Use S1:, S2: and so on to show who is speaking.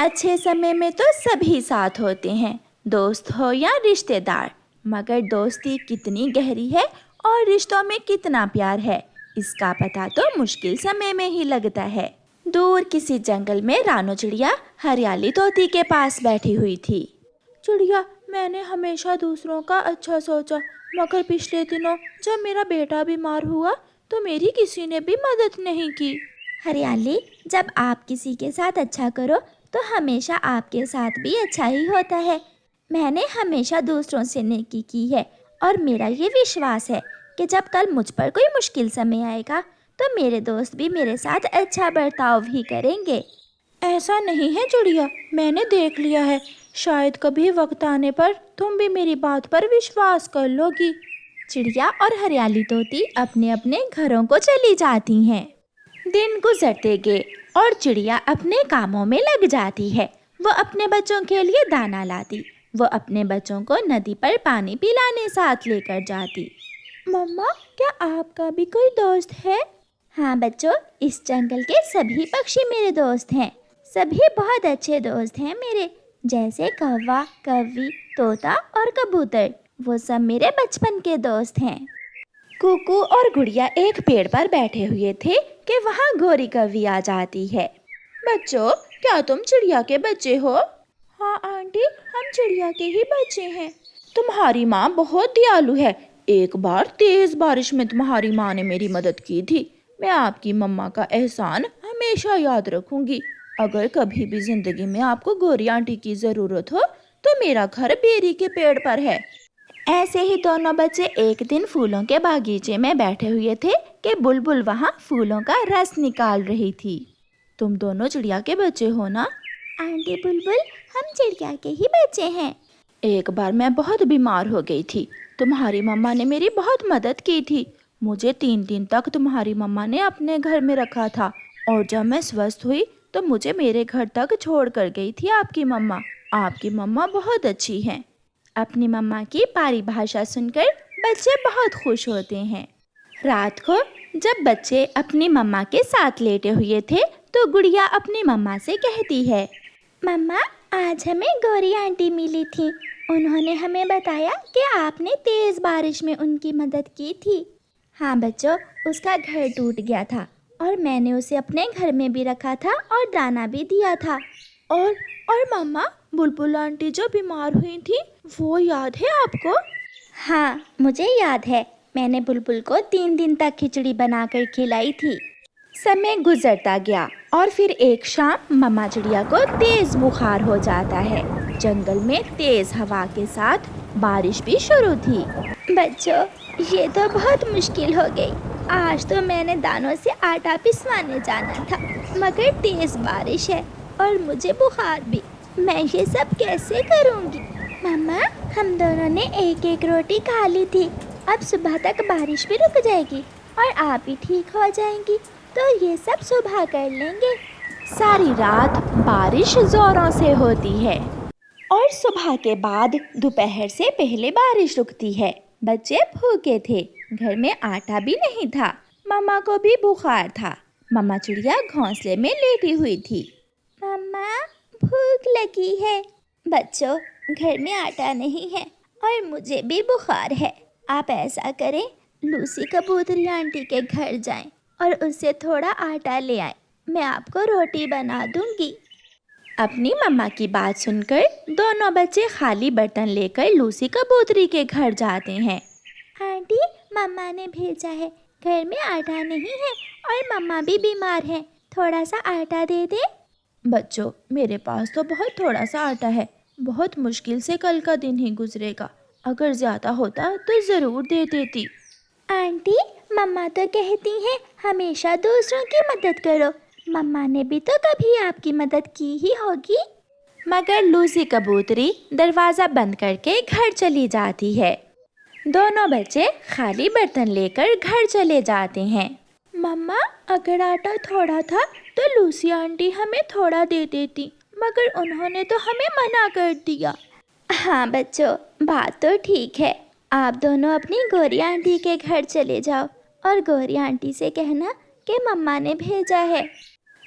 S1: اچھے سمے میں تو سبھی ساتھ ہوتے ہیں، دوست ہو یا رشتے دار، مگر دوستی کتنی گہری ہے اور رشتوں میں کتنا پیار ہے، اس کا پتہ تو مشکل سمے میں ہی لگتا ہے۔ دور کسی جنگل میں رانو چڑیا ہریالی طوطی کے پاس بیٹھی ہوئی تھی۔ چڑیا، میں نے ہمیشہ دوسروں کا اچھا سوچا، مگر پچھلے دنوں جب میرا بیٹا بیمار ہوا تو میری کسی نے بھی مدد نہیں کی۔ ہریالی، جب آپ کسی کے ساتھ اچھا کرو تو ہمیشہ آپ کے ساتھ بھی اچھا ہی ہوتا ہے۔ میں نے ہمیشہ دوسروں سے نیکی کی ہے اور میرا یہ وشواس ہے کہ جب کل مجھ پر کوئی مشکل سمے آئے گا تو میرے دوست بھی میرے ساتھ اچھا برتاؤ بھی کریں گے۔ ایسا نہیں ہے چڑیا، میں نے دیکھ لیا ہے، شاید کبھی وقت آنے پر تم بھی میری بات پر وشواس کر لو گی۔ چڑیا اور ہریالی طوطی اپنے اپنے گھروں کو چلی جاتی ہیں۔ دن گزرتے گئے اور چڑیا اپنے کاموں میں لگ جاتی ہے۔ وہ اپنے بچوں کے لیے دانا لاتی، وہ اپنے بچوں کو ندی پر پانی پلانے ساتھ لے کر جاتی۔ مما، کیا آپ کا بھی کوئی دوست ہے؟ ہاں بچوں، اس جنگل کے سبھی پکشی میرے دوست ہیں، سبھی بہت اچھے دوست ہیں میرے، جیسے کوا، کوی، طوطا اور کبوتر، وہ سب میرے بچپن کے دوست ہیں۔ کوکو اور گڑیا ایک پیڑ پر بیٹھے ہوئے تھے کہ وہاں گوری کوی آ جاتی ہے۔ بچوں، کیا تم چڑیا کے بچے ہو؟ ہاں آنٹی، ہم چڑیا کے ہی بچے ہیں۔ تمہاری ماں بہت دیالو ہے، ایک بار تیز بارش میں تمہاری ماں نے میری مدد کی تھی، میں آپ کی مما کا احسان ہمیشہ یاد رکھوں گی۔ اگر کبھی بھی زندگی میں آپ کو گوری آنٹی کی ضرورت ہو تو میرا گھر بیری کے پیڑ پر ہے۔ ایسے ہی دونوں بچے ایک دن پھولوں کے باغیچے میں بیٹھے ہوئے تھے کہ بلبل وہاں پھولوں کا رس نکال رہی تھی۔ تم دونوں چڑیا کے بچے ہو نا؟ آنٹی بلبل، ہم چڑیا کے ہی بچے ہیں۔ ایک بار میں بہت بیمار ہو گئی تھی، تمہاری مما نے میری بہت مدد کی تھی، مجھے 3 دن تک تمہاری مما نے اپنے گھر میں رکھا تھا، اور جب میں سوستھ ہوئی تو مجھے میرے گھر تک چھوڑ کر گئی تھی آپ کی مما۔ آپ کی مما بہت اچھی ہیں۔ اپنی مما کی پیاری بھاشا سن کر بچے بہت خوش ہوتے ہیں۔ رات کو جب بچے اپنی مما کے ساتھ لیٹے ہوئے تھے تو گڑیا اپنی مما سے کہتی ہے، مما، آج ہمیں گوری آنٹی ملی تھی، انہوں نے ہمیں بتایا کہ آپ نے تیز بارش میں ان کی مدد کی تھی۔ ہاں بچوں، اس کا گھر ٹوٹ گیا تھا اور میں نے اسے اپنے گھر میں بھی رکھا تھا اور دانا بھی دیا تھا۔ اور مما، بلبل آنٹی جو بیمار ہوئی تھی وہ یاد ہے آپ کو؟ ہاں مجھے یاد ہے، میں نے بلبل کو 3 دن تک کھچڑی بنا کر کھلائی تھی۔ سمے گزرتا گیا اور پھر ایک شام مما چڑیا کو تیز بخار ہو جاتا ہے۔ جنگل میں تیز ہوا کے ساتھ بارش بھی شروع تھی۔ بچوں، یہ تو بہت مشکل ہو گئی، آج تو میں نے دانوں سے آٹا پسوانے جانا تھا، مگر تیز بارش ہے اور مجھے بخار بھی، میں یہ سب کیسے کروں گی؟ مما، ہم دونوں نے ایک ایک روٹی کھا لی تھی، اب صبح تک بارش بھی رک جائے گی اور آپ بھی ٹھیک ہو جائیں گی تو یہ سب صبح کر لیں گے۔ ساری رات بارش زوروں سے ہوتی ہے اور صبح کے بعد دوپہر سے پہلے بارش رکتی ہے۔ بچے بھوکے تھے، گھر میں آٹا بھی نہیں تھا، مما کو بھی بخار تھا۔ مما چڑیا گھونسلے میں لیٹی ہوئی تھی۔ مما، بھوک لگی ہے۔ بچوں، گھر میں آٹا نہیں ہے اور مجھے بھی بخار ہے، آپ ایسا کریں، لوسی کبوتری آنٹی کے گھر جائیں اور اس سے تھوڑا آٹا لے آئیں، میں آپ کو روٹی بنا دوں گی۔ اپنی مما کی بات سن کر دونوں بچے خالی برتن لے کر لوسی کبوتری کے گھر جاتے ہیں۔ آنٹی، مما نے بھیجا ہے، گھر میں آٹا نہیں ہے اور مما بھی بیمار ہے، تھوڑا سا آٹا دے دے۔ بچوں، میرے پاس تو بہت تھوڑا سا آٹا ہے، بہت مشکل سے کل کا دن ہی گزرے گا، اگر زیادہ ہوتا تو ضرور دے دیتی۔ آنٹی، مما تو کہتی ہیں ہمیشہ دوسروں کی مدد کرو، مما نے بھی تو کبھی آپ کی مدد کی ہی ہوگی۔ مگر لوسی کبوتری دروازہ بند کر کے گھر چلی جاتی ہے۔ دونوں بچے خالی برتن لے کر گھر چلے جاتے ہیں۔ مما، اگر آٹا تھوڑا تھا تو لوسی آنٹی ہمیں تھوڑا دے دیتی، مگر انہوں نے تو ہمیں منع کر دیا۔ ہاں بچوں، بات تو ٹھیک ہے، آپ دونوں اپنی گوری آنٹی کے گھر چلے جاؤ اور گوری آنٹی سے کہنا کہ مما نے بھیجا ہے۔